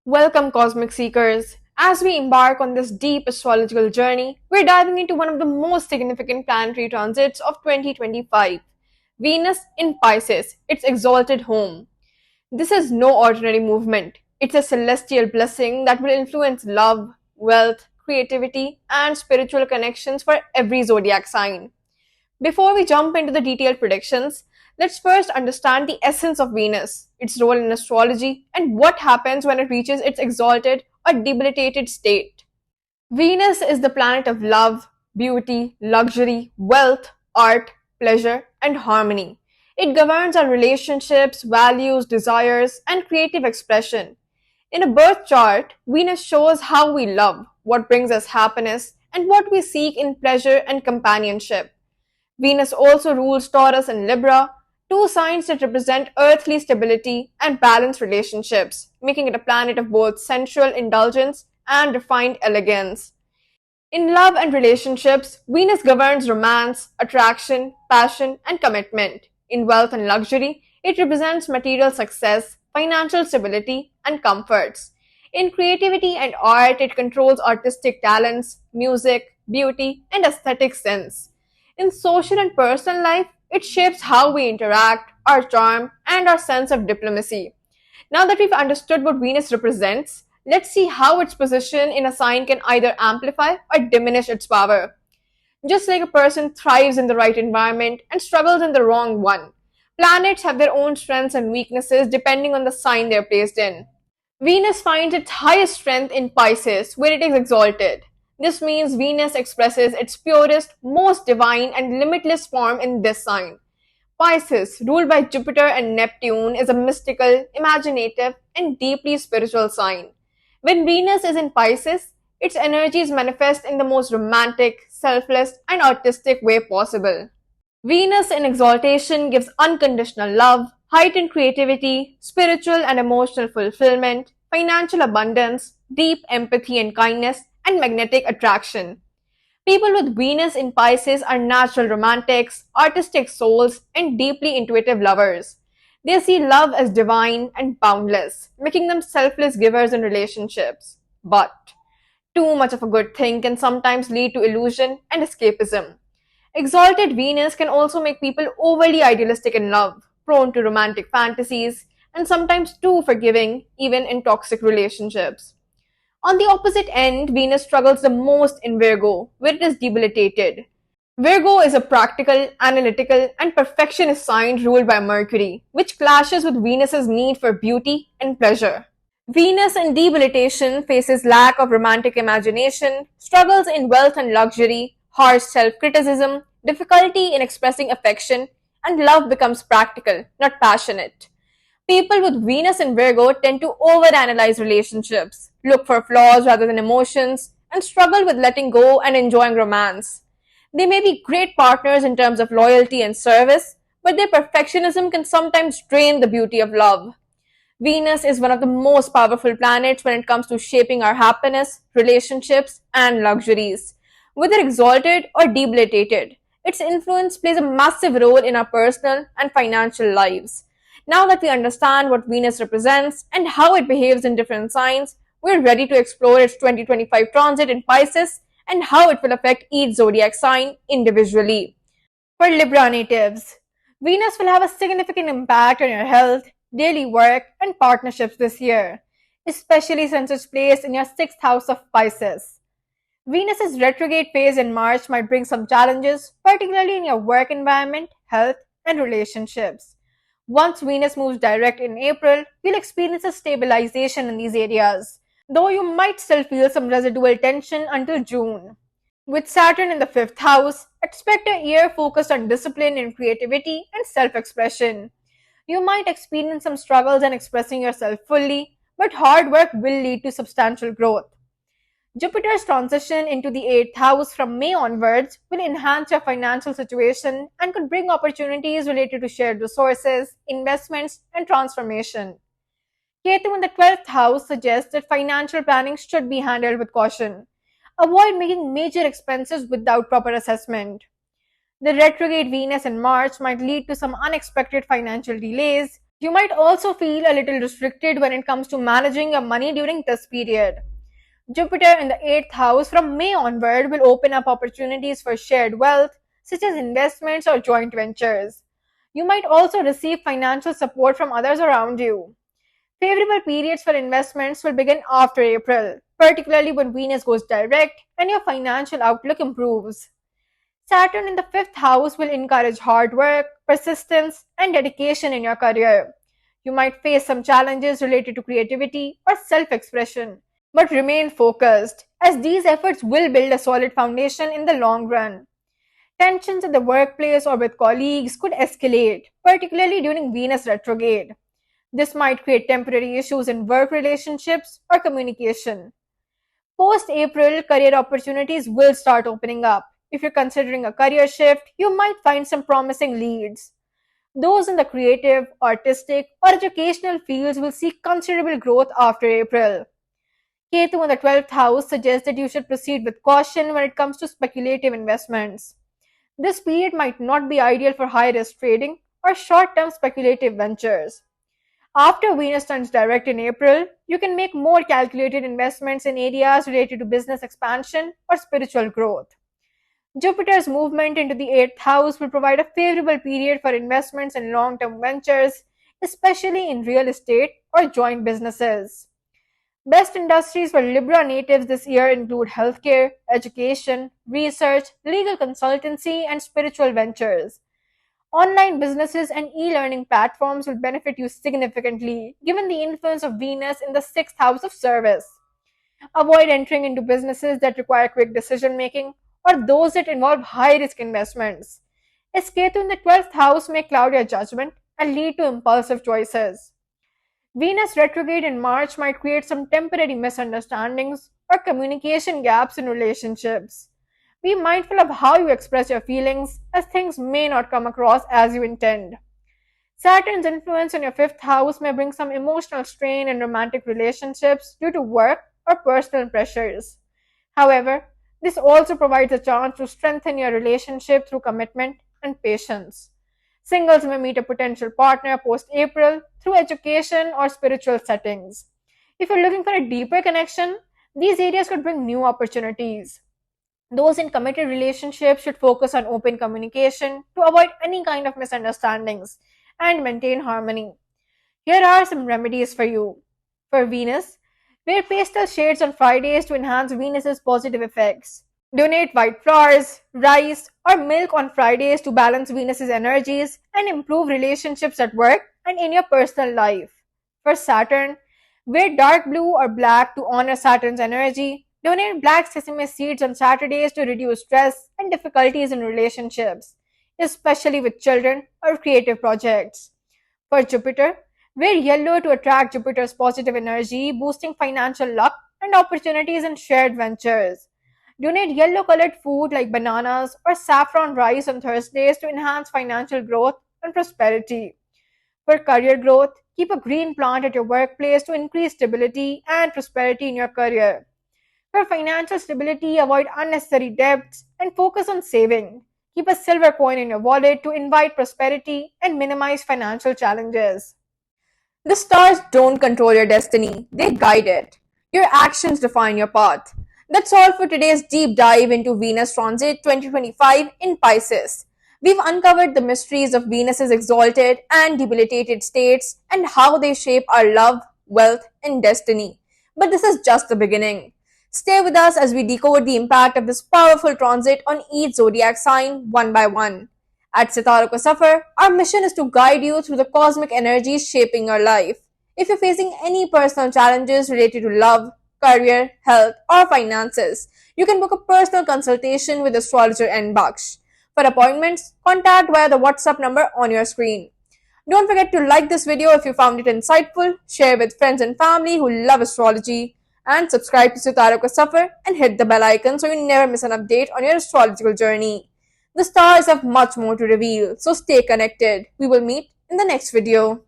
Welcome, Cosmic Seekers. As we embark on this deep astrological journey, we're diving into one of the most significant planetary transits of 2025, Venus in Pisces, its exalted home. This is no ordinary movement. It's a celestial blessing that will influence love, wealth, creativity, and spiritual connections for every zodiac sign. Before we jump into the detailed predictions, let's first understand the essence of Venus, its role in astrology, and what happens when it reaches its exalted or debilitated state. Venus is the planet of love, beauty, luxury, wealth, art, pleasure, and harmony. It governs our relationships, values, desires, and creative expression. In a birth chart, Venus shows how we love, what brings us happiness, and what we seek in pleasure and companionship. Venus also rules Taurus and Libra, two signs that represent earthly stability and balanced relationships, making it a planet of both sensual indulgence and refined elegance. In love and relationships, Venus governs romance, attraction, passion, and commitment. In wealth and luxury, it represents material success, financial stability, and comforts. In creativity and art, it controls artistic talents, music, beauty, and aesthetic sense. In social and personal life, it shapes how we interact, our charm, and our sense of diplomacy. Now that we've understood what Venus represents, let's see how its position in a sign can either amplify or diminish its power. Just like a person thrives in the right environment and struggles in the wrong one, planets have their own strengths and weaknesses depending on the sign they're placed in. Venus finds its highest strength in Pisces, where it is exalted. This means Venus expresses its purest, most divine, and limitless form in this sign. Pisces, ruled by Jupiter and Neptune, is a mystical, imaginative, and deeply spiritual sign. When Venus is in Pisces, its energies manifest in the most romantic, selfless, and artistic way possible. Venus in exaltation gives unconditional love, heightened creativity, spiritual and emotional fulfillment, financial abundance, deep empathy and kindness, and magnetic attraction. People with Venus in Pisces are natural romantics, artistic souls, and deeply intuitive lovers. They see love as divine and boundless, making them selfless givers in relationships. But too much of a good thing can sometimes lead to illusion and escapism. Exalted Venus can also make people overly idealistic in love, prone to romantic fantasies, and sometimes too forgiving, even in toxic relationships. On the opposite end, Venus struggles the most in Virgo, where it is debilitated. Virgo is a practical, analytical, and perfectionist sign ruled by Mercury, which clashes with Venus's need for beauty and pleasure. Venus in debilitation faces lack of romantic imagination, struggles in wealth and luxury, harsh self-criticism, difficulty in expressing affection, and love becomes practical, not passionate. People with Venus in Virgo tend to overanalyze relationships, look for flaws rather than emotions, and struggle with letting go and enjoying romance. They may be great partners in terms of loyalty and service, but their perfectionism can sometimes drain the beauty of love. Venus is one of the most powerful planets when it comes to shaping our happiness, relationships, and luxuries. Whether exalted or debilitated, its influence plays a massive role in our personal and financial lives. Now that we understand what Venus represents and how it behaves in different signs, we're ready to explore its 2025 transit in Pisces and how it will affect each zodiac sign individually. For Libra natives, Venus will have a significant impact on your health, daily work, and partnerships this year, especially since it's placed in your sixth house of Pisces. Venus's retrograde phase in March might bring some challenges, particularly in your work environment, health, and relationships. Once Venus moves direct in April, you'll experience a stabilization in these areas, though you might still feel some residual tension until June. With Saturn in the fifth house, expect a year focused on discipline and creativity and self expression. You might experience some struggles in expressing yourself fully, but hard work will lead to substantial growth. Jupiter's transition into the eighth house from May onwards will enhance your financial situation and could bring opportunities related to shared resources, investments, and transformation. Ketu in the 12th house suggests that financial planning should be handled with caution. Avoid making major expenses without proper assessment. The retrograde Venus in March might lead to some unexpected financial delays, You might also feel a little restricted when it comes to managing your money during this period. Jupiter in the 8th house from May onward will open up opportunities for shared wealth, such as investments or joint ventures. You might also receive financial support from others around you. Favorable periods for investments will begin after April, particularly when Venus goes direct and your financial outlook improves. Saturn in the 5th house will encourage hard work, persistence, and dedication in your career. You might face some challenges related to creativity or self expression, but remain focused, as these efforts will build a solid foundation in the long run. Tensions at the workplace or with colleagues could escalate, particularly during Venus retrograde. This might create temporary issues in work relationships or communication. Post April, career opportunities will start opening up. If you're considering a career shift, you might find some promising leads. Those in the creative, artistic, or educational fields will see considerable growth after April. Ketu in the 12th house suggests that you should proceed with caution when it comes to speculative investments. This period might not be ideal for high risk trading or short term speculative ventures. After Venus turns direct in April, you can make more calculated investments in areas related to business expansion or spiritual growth. Jupiter's movement into the 8th house will provide a favorable period for investments in long term ventures, especially in real estate or joint businesses. Best industries for Libra natives this year include healthcare, education, research, legal consultancy, and spiritual ventures. Online businesses and e learning platforms will benefit you significantly given the influence of Venus in the 6th house of service. Avoid entering into businesses that require quick decision making or those that involve high risk investments. A Ketu in the 12th house may cloud your judgment and lead to impulsive choices. Venus retrograde in March might create some temporary misunderstandings or communication gaps in relationships. Be mindful of how you express your feelings, as things may not come across as you intend. Saturn's influence in your 5th house may bring some emotional strain in romantic relationships due to work or personal pressures. However, this also provides a chance to strengthen your relationship through commitment and patience. Singles may meet a potential partner post April through education or spiritual settings. If you're looking for a deeper connection, these areas could bring new opportunities. Those in committed relationships should focus on open communication to avoid any kind of misunderstandings and maintain harmony. Here are some remedies for you. For Venus, wear pastel shades on Fridays to enhance Venus's positive effects. Donate white flowers, rice, or milk on Fridays to balance Venus's energies and improve relationships at work and in your personal life. For Saturn, wear dark blue or black to honor Saturn's energy. Donate black sesame seeds on Saturdays to reduce stress and difficulties in relationships, especially with children or creative projects. For Jupiter, wear yellow to attract Jupiter's positive energy, boosting financial luck and opportunities in shared ventures. Donate yellow colored food like bananas or saffron rice on Thursdays to enhance financial growth and prosperity. For career growth, keep a green plant at your workplace to increase stability and prosperity in your career. For financial stability, avoid unnecessary debts and focus on saving. Keep a silver coin in your wallet to invite prosperity and minimize financial challenges. The stars don't control your destiny, they guide it. Your actions define your path. That's all for today's deep dive into Venus Transit 2025 in Pisces. We've uncovered the mysteries of Venus's exalted and debilitated states and how they shape our love, wealth, and destiny. But this is just the beginning. Stay with us as we decode the impact of this powerful transit on each zodiac sign one by one. At Sitaro Ka Safar, our mission is to guide you through the cosmic energies shaping your life. If you're facing any personal challenges related to love, career, health, or finances, you can book a personal consultation with astrologer N. Baksh. For appointments, contact via the WhatsApp number on your screen. Don't forget to like this video if you found it insightful, share with friends and family who love astrology, and subscribe to Sitaro Ka Safar and hit the bell icon so you never miss an update on your astrological journey. The stars have much more to reveal, so stay connected. We will meet in the next video.